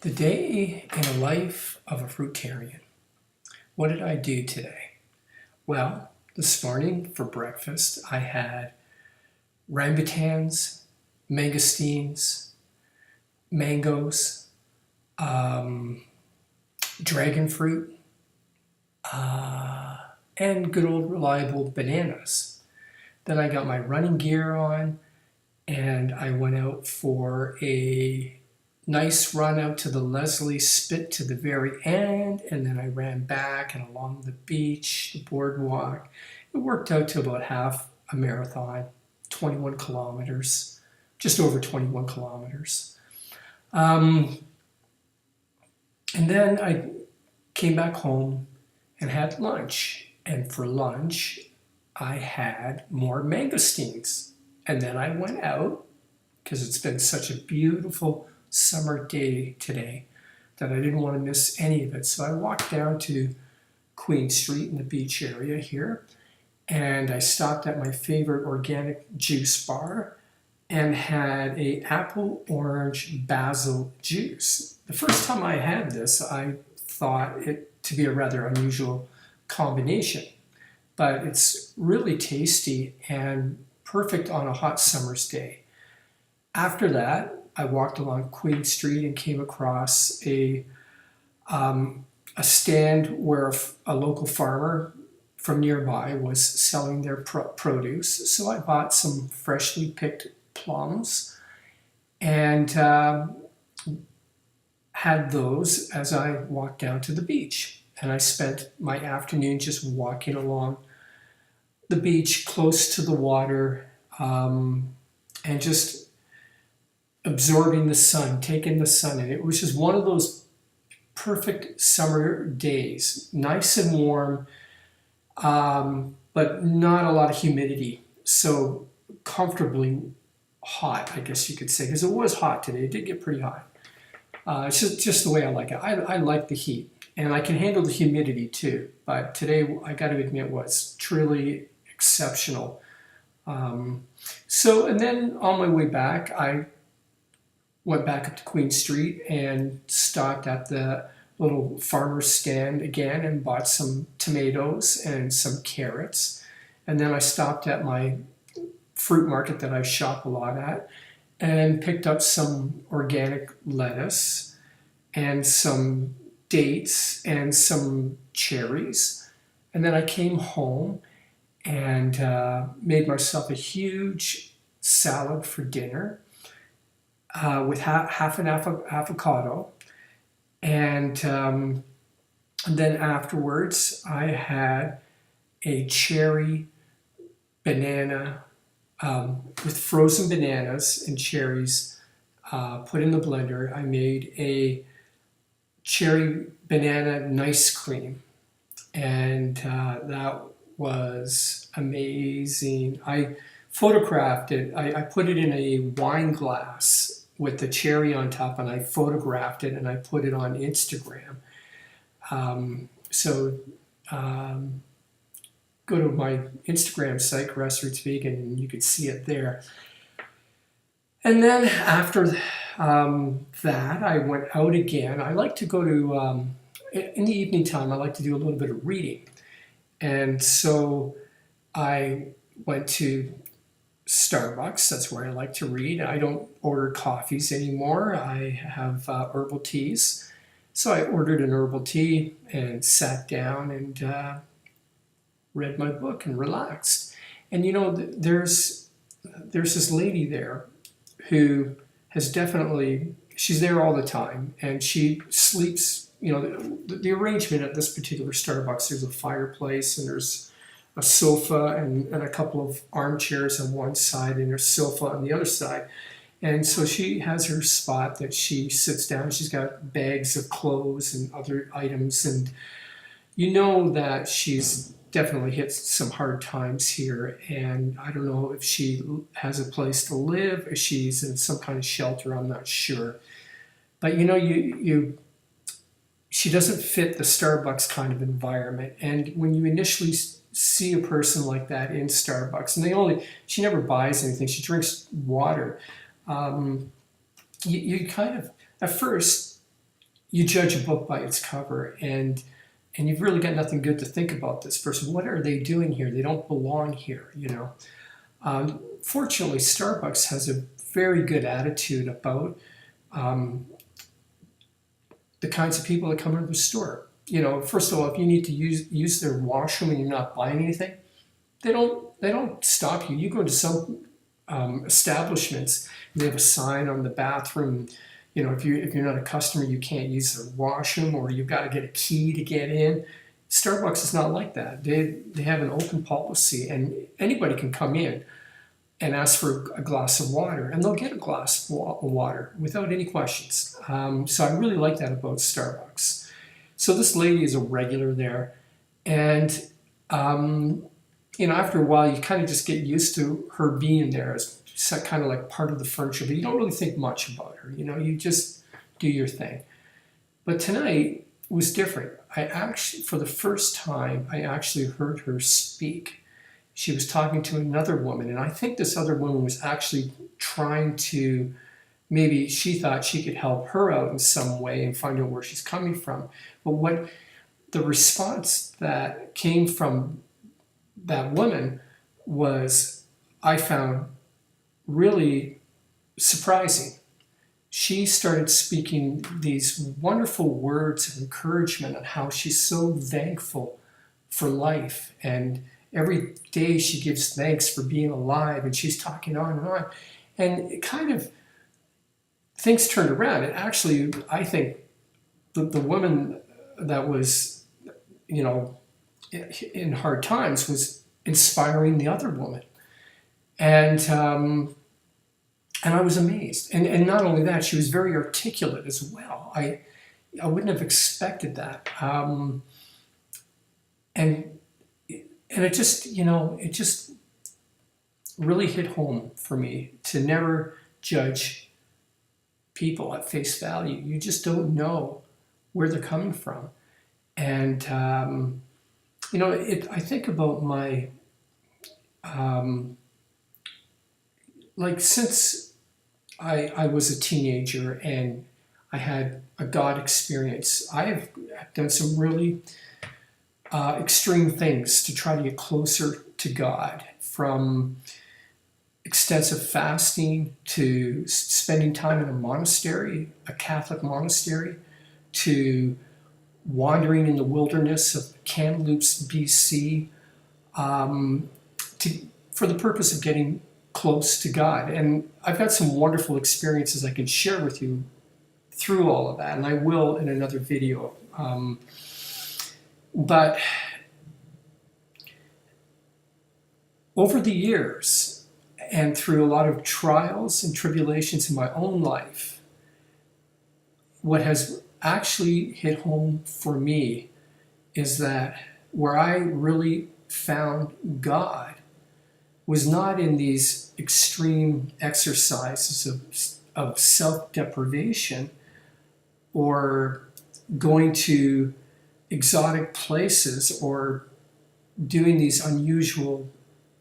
The day in the life of a fruitarian. What did I do today? Well, this morning for breakfast I had rambutans, mangosteens, mangoes, dragon fruit, and good old reliable bananas. Then I got my running gear on and I went out for a nice run out to the Leslie Spit to the very end, and then I ran back and along the beach, the boardwalk. It worked out to about half a marathon, 21 kilometers, just over 21 kilometers. And then I came back home and had lunch. And for lunch, I had more mangosteens. And then I went out, because it's been such a beautiful summer day today that I didn't want to miss any of it. So I walked down to Queen Street in the beach area here, and I stopped at my favorite organic juice bar and had a apple orange basil juice. The first time I had this, I thought it to be a rather unusual combination, but it's really tasty and perfect on a hot summer's day. After that, I walked along Queen Street and came across a stand where a local farmer from nearby was selling their produce. So I bought some freshly picked plums and had those as I walked down to the beach. And I spent my afternoon just walking along the beach close to the water and just absorbing the sun, taking the sun in. It was just one of those perfect summer days, nice and warm, but not a lot of humidity. So comfortably hot, I guess you could say, because it was hot today. It did get pretty hot. It's just the way I like it. I like the heat, and I can handle the humidity too. But today, I got to admit, was truly exceptional. And then on my way back, I went back up to Queen Street and stopped at the little farmer's stand again and bought some tomatoes and some carrots. And then I stopped at my fruit market that I shop a lot at and picked up some organic lettuce and some dates and some cherries. And then I came home and made myself a huge salad for dinner. With half an avocado, and then afterwards I had a cherry banana with frozen bananas and cherries put in the blender. I made a cherry banana nice cream, and that was amazing. I photographed it. I put it in a wine glass with the cherry on top, and I photographed it and I put it on Instagram. Go to my Instagram site, Grassroots Vegan, and you could see it there. And then after that, I went out again. I like to go to, in the evening time, I like to do a little bit of reading. And so I went to Starbucks. That's where I like to read. I don't order coffees anymore. I have herbal teas. So I ordered an herbal tea and sat down and read my book and relaxed. And you know, there's this lady there who has definitely, she's there all the time, and she sleeps. You know, the arrangement at this particular Starbucks, there's a fireplace and there's a sofa and a couple of armchairs on one side and a sofa on the other side. And so she has her spot that she sits down. She's got bags of clothes and other items. And you know that she's definitely hit some hard times here. And I don't know if she has a place to live, if she's in some kind of shelter, I'm not sure. But you know, she doesn't fit the Starbucks kind of environment. And when you initially see a person like that in Starbucks, and she never buys anything, she drinks water. You kind of, at first, you judge a book by its cover, and you've really got nothing good to think about this person. What are they doing here? They don't belong here, you know. Fortunately, Starbucks has a very good attitude about the kinds of people that come into the store. You know, first of all, if you need to use their washroom and you're not buying anything, they don't stop you. You go to some establishments, and they have a sign on the bathroom. You know, if you're not a customer, you can't use their washroom, or you've got to get a key to get in. Starbucks is not like that. They have an open policy, and anybody can come in and ask for a glass of water, and they'll get a glass of water without any questions. So I really like that about Starbucks. So this lady is a regular there, and you know, after a while, you kind of just get used to her being there as kind of like part of the furniture, but you don't really think much about her. You know, you just do your thing. But tonight was different. I actually, for the first time, I actually heard her speak. She was talking to another woman, and I think this other woman was actually trying to, maybe she thought she could help her out in some way and find out where she's coming from. But what the response that came from that woman was, I found really surprising. She started speaking these wonderful words of encouragement on how she's so thankful for life, and every day she gives thanks for being alive, and she's talking on and on. And it kind of, things turned around. And actually, I think the woman that was, you know, in hard times was inspiring the other woman. And I was amazed. And not only that, she was very articulate as well. I wouldn't have expected that. And it just, you know, it just really hit home for me to never judge people at face value. You just don't know where they're coming from. And, you know, I think about my, like since I was a teenager and I had a God experience, I have done some really extreme things to try to get closer to God, from extensive fasting to spending time in a monastery, a Catholic monastery, to wandering in the wilderness of Kamloops, BC, for the purpose of getting close to God. And I've got some wonderful experiences I can share with you through all of that, and I will in another video. But over the years, and through a lot of trials and tribulations in my own life, what has actually hit home for me is that where I really found God was not in these extreme exercises of self-deprivation or going to exotic places or doing these unusual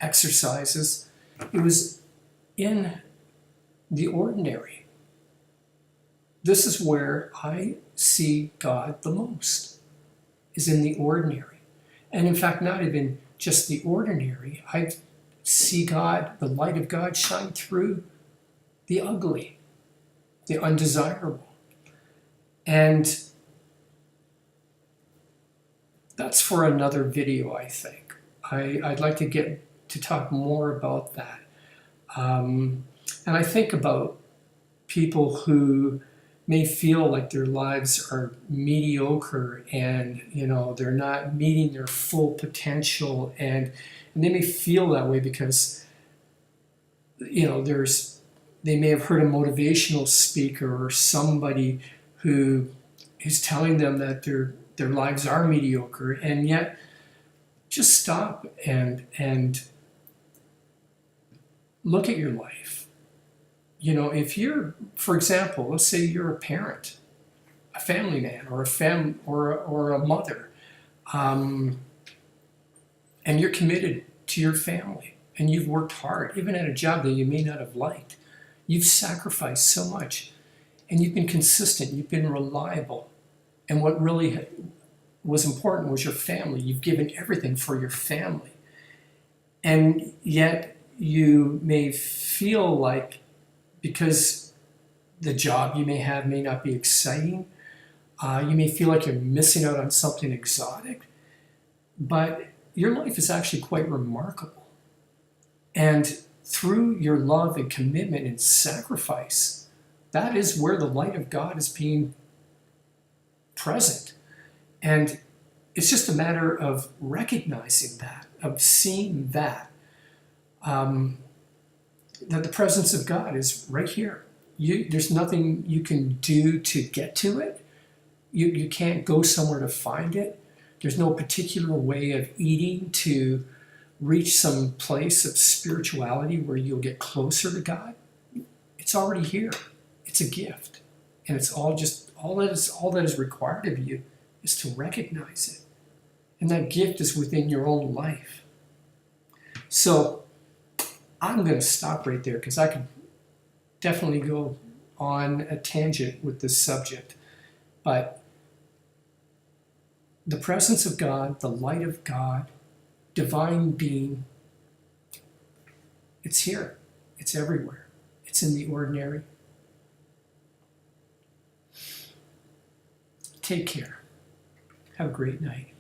exercises. It was in the ordinary. This is where I see God the most, is in the ordinary. And in fact, not even just the ordinary. I see God, the light of God, shine through the ugly, the undesirable. And that's for another video, I think. I'd like to get to talk more about that. And I think about people who may feel like their lives are mediocre and, you know, they're not meeting their full potential, and they may feel that way because, you know, they may have heard a motivational speaker or somebody who is telling them that their lives are mediocre, and yet just stop and look at your life. You know, if you're, for example, let's say you're a parent, a family man, or a mother, and you're committed to your family, and you've worked hard, even at a job that you may not have liked. You've sacrificed so much, and you've been consistent, you've been reliable, And what really was important was your family. You've given everything for your family. And yet you may feel like, because the job you may have may not be exciting, you may feel like you're missing out on something exotic, but your life is actually quite remarkable. And through your love and commitment and sacrifice, that is where the light of God is being present. And it's just a matter of recognizing that, of seeing that, that the presence of God is right here. There's nothing you can do to get to it. You can't go somewhere to find it. There's no particular way of eating to reach some place of spirituality where you'll get closer to God. It's already here. It's a gift. And it's all that is required of you is to recognize it. And that gift is within your own life. So I'm going to stop right there because I could definitely go on a tangent with this subject. But the presence of God, the light of God, divine being, it's here. It's everywhere. It's in the ordinary. Take care. Have a great night.